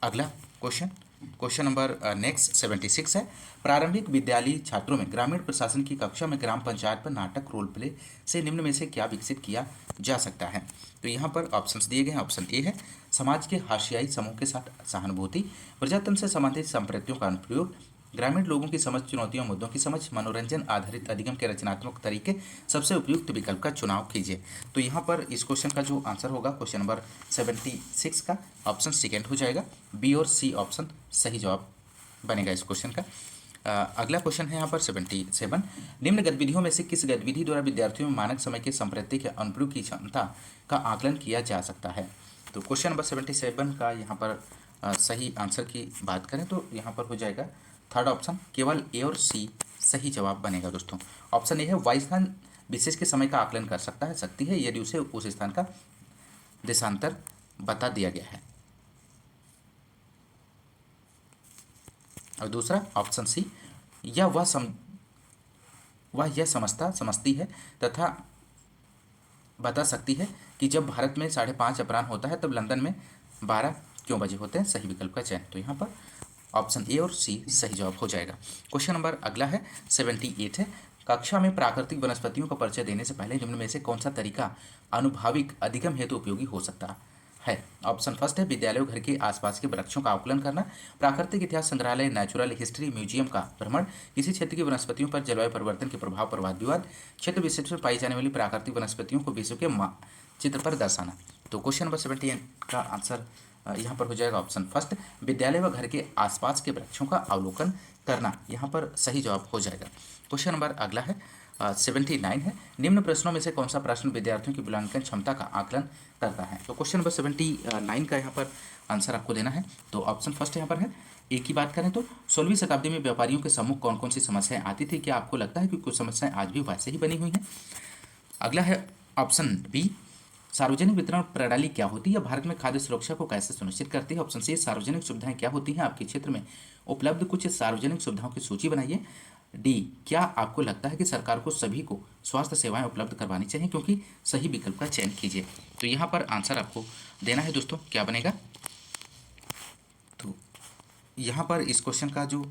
अगला क्वेश्चन, क्वेश्चन नंबर नेक्स्ट 76 है, प्रारंभिक विद्यालयी छात्रों में ग्रामीण प्रशासन की कक्षा में ग्राम पंचायत पर नाटक रोल प्ले से निम्न में से क्या विकसित किया जा सकता है। तो यहाँ पर ऑप्शंस दिए गए हैं। ऑप्शन ए है समाज के हाशियाई समूह के साथ सहानुभूति, प्रजातंत्र से संबंधित संप्रतियों का अनुप्रयोग, ग्रामीण लोगों की समझ, चुनौतियों, मुद्दों की समझ, मनोरंजन आधारित अधिगम के रचनात्मक तरीके। सबसे उपयुक्त विकल्प का चुनाव कीजिए। तो यहाँ पर इस क्वेश्चन का जो आंसर होगा क्वेश्चन नंबर 76 का ऑप्शन सेकेंड हो जाएगा, बी और सी ऑप्शन सही जवाब बनेगा इस क्वेश्चन का। अगला क्वेश्चन है यहाँ पर 77, निम्न गतिविधियों में से किस गतिविधि द्वारा विद्यार्थियों में मानक समय के संप्रति के अनुप्रयोग की क्षमता का आकलन किया जा सकता है। तो क्वेश्चन नंबर 77 का यहाँ पर सही आंसर की बात करें तो यहाँ पर हो जाएगा थर्ड ऑप्शन, केवल ए और सी सही जवाब बनेगा दोस्तों। ऑप्शन ए है वायु स्थान विशेष के समय का आकलन कर सकता है, सकती है, यदि उसे उस स्थान का देशांतर बता दिया गया है। और दूसरा ऑप्शन सी, वह यह समझती है तथा बता सकती है कि जब भारत में 5:30 अपराह्न होता है तब लंदन में 12 क्यों बजे होते हैं। सही विकल्प का चयन। तो यहाँ पर ऑप्शन ए और सी सही जवाब हो जाएगा। क्वेश्चन नंबर अगला है 78 है, कक्षा में प्राकृतिक वनस्पतियों का परिचय देने से पहले निम्न में से कौन सा तरीका अनुभाविक अधिगम हेतु उपयोगी हो सकता है। ऑप्शन फर्स्ट है विद्यालयों घर के आसपास के वृक्षों का आकलन करना, प्राकृतिक इतिहास संग्रहालय, नेचुरल हिस्ट्री म्यूजियम का भ्रमण, किसी क्षेत्र की वनस्पतियों पर जलवायु परिवर्तन के प्रभाव पर वाद विवाद, क्षेत्र विशेष में पाई जाने वाली प्राकृतिक वनस्पतियों को विश्व के चित्र पर दर्शाना। तो क्वेश्चन नंबर 78 का आंसर यहाँ पर हो जाएगा ऑप्शन फर्स्ट, विद्यालय व घर के आसपास के वृक्षों का अवलोकन करना, यहाँ पर सही जवाब हो जाएगा। क्वेश्चन नंबर अगला है 79 है, निम्न प्रश्नों में से कौन सा प्रश्न विद्यार्थियों की मूल्यांकन क्षमता का आकलन करता है। तो क्वेश्चन नंबर 79 का यहाँ पर आंसर आपको देना है। तो ऑप्शन फर्स्ट यहाँ पर है, एक की बात करें तो 16वीं शताब्दी में व्यापारियों के सम्मुख कौन कौन सी समस्याएं आती थी, क्या आपको लगता है कि कुछ समस्याएं आज भी वैसे ही बनी हुई हैं। अगला है ऑप्शन बी, सार्वजनिक वितरण प्रणाली क्या होती है, भारत में खाद्य सुरक्षा को कैसे सुनिश्चित करती है। ऑप्शन सी, सार्वजनिक सुविधाएं क्या होती हैं, आपके क्षेत्र में उपलब्ध कुछ सार्वजनिक सुविधाओं की सूची बनाइए। डी, क्या आपको लगता है कि सरकार को सभी को स्वास्थ्य सेवाएं उपलब्ध करवानी चाहिए, क्योंकि सही विकल्प का चयन कीजिए। तो यहाँ पर आंसर आपको देना है दोस्तों, क्या बनेगा। तो यहाँ पर इस क्वेश्चन का जो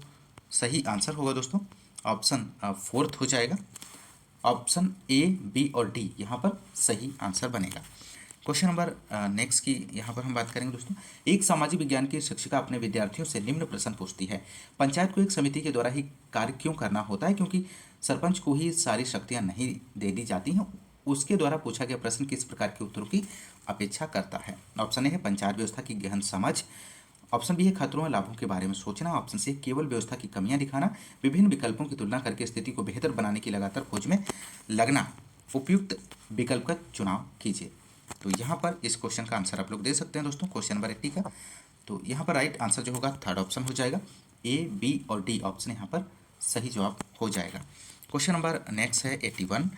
सही आंसर होगा दोस्तों, ऑप्शन फोर्थ हो जाएगा। ऑप्शन ए, बी और डी यहाँ पर सही आंसर बनेगा। क्वेश्चन नंबर नेक्स्ट की यहाँ पर हम बात करेंगे दोस्तों, एक सामाजिक विज्ञान की शिक्षिका अपने विद्यार्थियों से निम्न प्रश्न पूछती है, पंचायत को एक समिति के द्वारा ही कार्य क्यों करना होता है, क्योंकि सरपंच को ही सारी शक्तियाँ नहीं दे दी जाती हैं। उसके द्वारा पूछा गया प्रश्न किस प्रकार के उत्तरों की अपेक्षा करता है। ऑप्शन ए है पंचायत व्यवस्था की गहन समझ, ऑप्शन बी है खतरों और लाभों के बारे में सोचना, ऑप्शन सी केवल व्यवस्था की कमियां दिखाना, विभिन्न विकल्पों की तुलना करके स्थिति को बेहतर बनाने की लगातार खोज में लगना, उपयुक्त विकल्प का चुनाव कीजिए। तो यहाँ पर इस क्वेश्चन का आंसर आप लोग दे सकते हैं दोस्तों, क्वेश्चन नंबर 80 का। तो यहाँ पर राइट आंसर जो होगा थर्ड ऑप्शन हो जाएगा, ए, बी और डी ऑप्शन यहाँ पर सही जवाब हो जाएगा। क्वेश्चन नंबर नेक्स्ट है 81,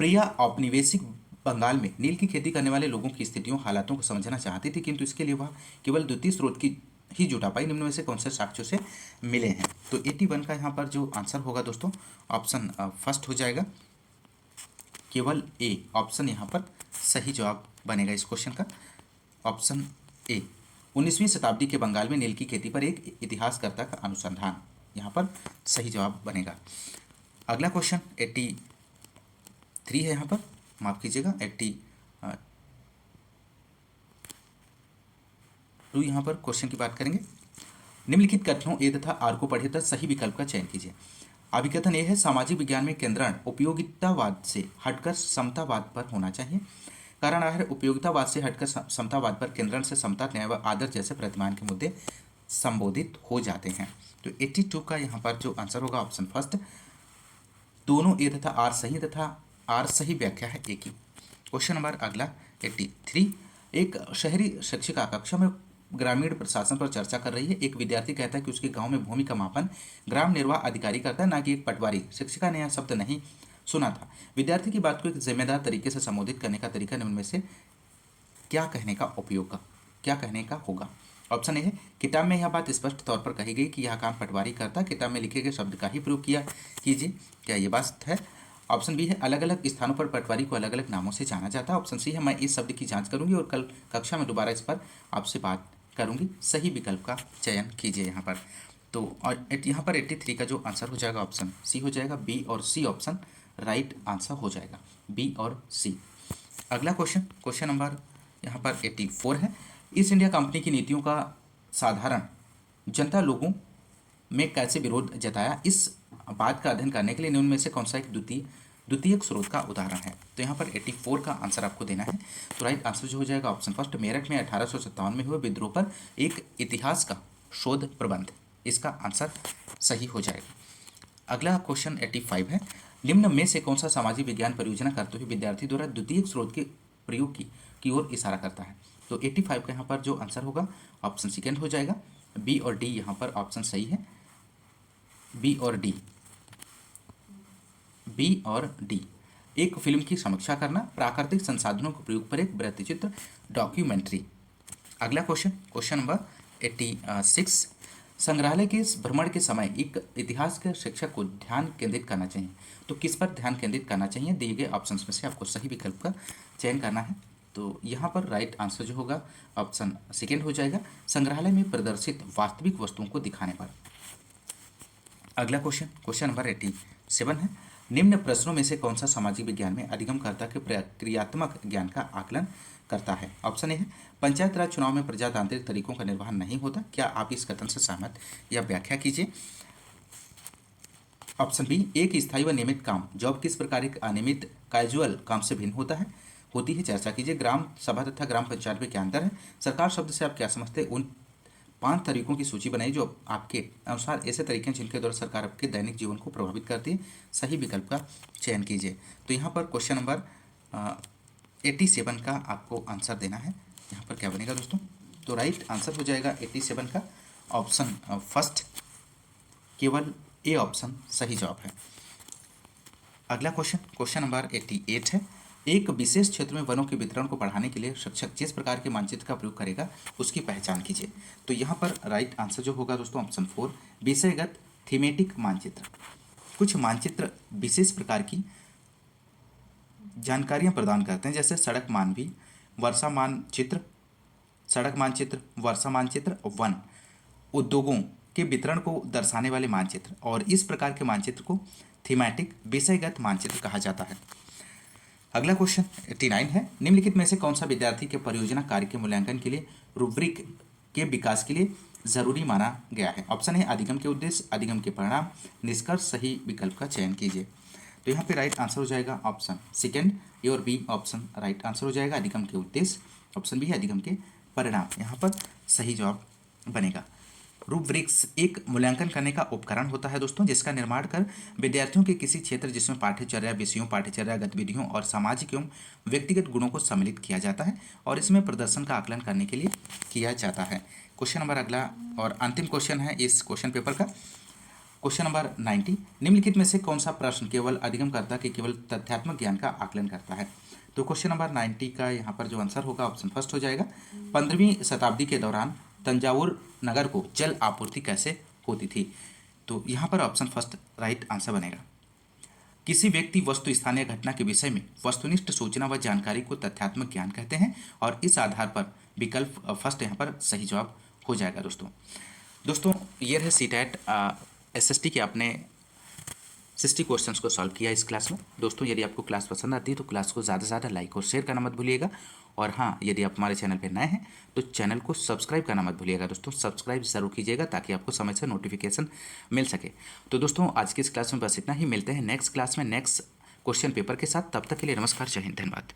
प्रिया औपनिवेशिक बंगाल में नील की खेती करने वाले लोगों की स्थितियों हालातों को समझना चाहती थी, किंतु इसके लिए वह केवल द्वितीय स्रोत की ही जुटा पाई, निम्न में से कौन से साक्ष्यों से मिले हैं। तो 81 का यहाँ पर जो आंसर होगा दोस्तों, ऑप्शन फर्स्ट हो जाएगा, केवल ए ऑप्शन यहाँ पर सही जवाब बनेगा इस क्वेश्चन का। ऑप्शन ए, 19वीं शताब्दी के बंगाल में नील की खेती पर एक इतिहासकर्ता का अनुसंधान, यहाँ पर सही जवाब बनेगा। अगला क्वेश्चन 83 है, यहाँ पर माफ कीजिएगा 82 यहाँ पर क्वेश्चन की बात करेंगे, निम्नलिखित कथनों ए तथा आर को पढ़े तथा सही विकल्प का चयन कीजिए। अभिकथन ए है, सामाजिक विज्ञान में केंद्रण उपयोगितावाद से हटकर समतावाद पर होना चाहिए। कारण आ है, उपयोगितावाद से हटकर समतावाद पर केंद्रण से समता, न्याय व आदर जैसे प्रतिमान के मुद्दे संबोधित हो जाते हैं। तो 82 का यहाँ पर जो आंसर होगा ऑप्शन फर्स्ट, दोनों ए तथा आर सही तथा आर सही व्याख्या है ए की। क्वेश्चन नंबर अगला 83, एक शहरी शिक्षिका कक्षा में ग्रामीण प्रशासन पर चर्चा कर रही है। एक विद्यार्थी कहता है कि उसके गांव में भूमि का मापन ग्राम निर्वाह अधिकारी करता है, ना कि एक पटवारी। शिक्षिका ने यह शब्द नहीं सुना था। विद्यार्थी की बात को एक जिम्मेदार तरीके से संबोधित करने का तरीका निम्न में से क्या कहने का होगा। ऑप्शन ए है, किताब में यह बात स्पष्ट तौर पर कही गई कि यह काम पटवारी करता, किताब में लिखे गए शब्द का ही प्रयोग किया कीजिए, क्या ये बात है। ऑप्शन बी है, अलग अलग स्थानों पर पटवारी को अलग अलग नामों से जाना जाता है। ऑप्शन सी है, मैं इस शब्द की जांच करूंगी और कल कक्षा में दोबारा इस पर आपसे बात करूंगी। सही विकल्प का चयन कीजिए यहाँ पर। तो और यहाँ पर 83 का जो आंसर हो जाएगा ऑप्शन सी हो जाएगा, बी और सी ऑप्शन राइट आंसर हो जाएगा, बी और सी। अगला क्वेश्चन नंबर यहाँ पर 84 है, ईस्ट इंडिया कंपनी की नीतियों का साधारण जनता लोगों में कैसे विरोध जताया, इस बात का अध्ययन करने के लिए निम्न में से कौन सा एक द्वितीयक स्रोत का उदाहरण है। तो यहाँ पर 84 का आंसर आपको देना है। तो राइट आंसर जो हो जाएगा ऑप्शन फर्स्ट, मेरठ में 1857 में हुए विद्रोह पर एक इतिहास का शोध प्रबंध, इसका आंसर सही हो जाएगा। अगला क्वेश्चन 85 है, निम्न में से कौन सा सामाजिक विज्ञान परियोजना करते हुए विद्यार्थी द्वारा द्वितीयक स्रोत के प्रयोग की ओर इशारा करता है। तो 85 का यहाँ पर जो आंसर होगा ऑप्शन सेकेंड हो जाएगा, बी और डी यहाँ पर ऑप्शन सही है, बी और डी। एक फिल्म की समीक्षा करना, प्राकृतिक संसाधनों के प्रयोग पर एक वृत्तचित्र डॉक्यूमेंट्री। अगला क्वेश्चन नंबर 86, संग्रहालय के इस भ्रमण के समय एक इतिहास के शिक्षक को ध्यान केंद्रित करना चाहिए। तो किस पर ध्यान केंद्रित करना चाहिए, दिए गए ऑप्शंस में से आपको सही विकल्प का चयन करना है। तो यहाँ पर राइट आंसर जो होगा ऑप्शन सेकेंड हो जाएगा, संग्रहालय में प्रदर्शित वास्तविक वस्तुओं को दिखाने पर। अगला क्वेश्चन नंबर 87 है, निम्न प्रश्नों में से कौन सा सामाजिक विज्ञान में अधिगमकर्ता के प्रक्रियात्मक ज्ञान का आकलन करता है। ऑप्शन ए है, पंचायत राज चुनाव में प्रजातांत्रिक तरीकों का निर्वहन नहीं होता, क्या आप इस कथन से सहमत या व्याख्या कीजिए। ऑप्शन बी, एक स्थायी व नियमित काम जॉब किस प्रकार एक अनियमित कैजुअल काम से भिन्न होता है। होती है चर्चा कीजिए। ग्राम सभा तथा ग्राम पंचायत में क्या अंतर है? सरकार शब्द से आप क्या समझते हैं? उन 5 तरीकों की सूची बनाई जो आपके अनुसार ऐसे तरीके हैं जिनके द्वारा सरकार आपके दैनिक जीवन को प्रभावित करती है। सही विकल्प का चयन कीजिए। तो यहाँ पर क्वेश्चन नंबर 87 का आपको आंसर देना है। यहाँ पर क्या बनेगा दोस्तों? तो राइट आंसर हो जाएगा 87 का ऑप्शन फर्स्ट, केवल ए ऑप्शन सही जवाब है। अगला क्वेश्चन, क्वेश्चन नंबर 88 है। एक विशेष क्षेत्र में वनों के वितरण को बढ़ाने के लिए शिक्षक जिस प्रकार के मानचित्र का प्रयोग करेगा उसकी पहचान कीजिए। तो यहाँ पर राइट आंसर जो होगा दोस्तों ऑप्शन 4, विषयगत थीमेटिक मानचित्र। कुछ मानचित्र विशेष प्रकार की जानकारियाँ प्रदान करते हैं, जैसे सड़क मानवी, वर्षा मानचित्र, सड़क मानचित्र, वर्षा मानचित्र, वन, उद्योगों के वितरण को दर्शाने वाले मानचित्र। और इस प्रकार के मानचित्र को थीमेटिक विषयगत मानचित्र कहा जाता है। अगला क्वेश्चन 89 है। निम्नलिखित में से कौन सा विद्यार्थी के परियोजना कार्य के मूल्यांकन के लिए रूब्रिक के विकास के लिए जरूरी माना गया है? ऑप्शन है अधिगम के उद्देश्य, अधिगम के परिणाम, निष्कर्ष। सही विकल्प का चयन कीजिए। तो यहाँ पे राइट आंसर हो जाएगा ऑप्शन सेकेंड, ए और बी ऑप्शन राइट आंसर हो जाएगा। अधिगम के उद्देश्य ऑप्शन बी है, अधिगम के परिणाम यहाँ पर सही जवाब बनेगा। रूब्रिक्स एक मूल्यांकन करने का उपकरण होता है दोस्तों, जिसका निर्माण कर विद्यार्थियों के किसी क्षेत्र जिसमें पाठ्यचर्या विषयों, पाठ्यचर्या गतिविधियों और सामाजिक एवं व्यक्तिगत गुणों को सम्मिलित किया जाता है और इसमें प्रदर्शन का आकलन करने के लिए किया जाता है। क्वेश्चन नंबर अगला और अंतिम क्वेश्चन है इस क्वेश्चन पेपर का, क्वेश्चन नंबर 90। निम्नलिखित में से कौन सा प्रश्न केवल अधिगमकर्ता के केवल तथ्यात्मक ज्ञान का आकलन करता है? तो क्वेश्चन नंबर 90 का यहाँ पर जो आंसर होगा ऑप्शन फर्स्ट हो जाएगा। 15वीं शताब्दी के दौरान तंजावुर नगर को जल आपूर्ति कैसे होती थी? तो यहाँ पर ऑप्शन फर्स्ट राइट आंसर बनेगा। किसी व्यक्ति, वस्तु, स्थानीय घटना के विषय में वस्तुनिष्ठ सूचना व जानकारी को तथ्यात्मक ज्ञान कहते हैं और इस आधार पर विकल्प फर्स्ट यहाँ पर सही जवाब हो जाएगा। दोस्तों ये रहे सीटेट एसएसटी के आपने 60 क्वेश्चंस को सॉल्व किया इस क्लास में। दोस्तों यदि आपको क्लास पसंद आती है तो क्लास को ज़्यादा से ज़्यादा लाइक और शेयर करना मत भूलिएगा। और हाँ, यदि आप हमारे चैनल पर नए हैं तो चैनल को सब्सक्राइब करना मत भूलिएगा दोस्तों। सब्सक्राइब जरूर कीजिएगा ताकि आपको समय से नोटिफिकेशन मिल सके। तो दोस्तों आज की इस क्लास में बस इतना ही। मिलते हैं नेक्स्ट क्लास में नेक्स्ट क्वेश्चन पेपर के साथ। तब तक के लिए नमस्कार, जय हिंद, धन्यवाद।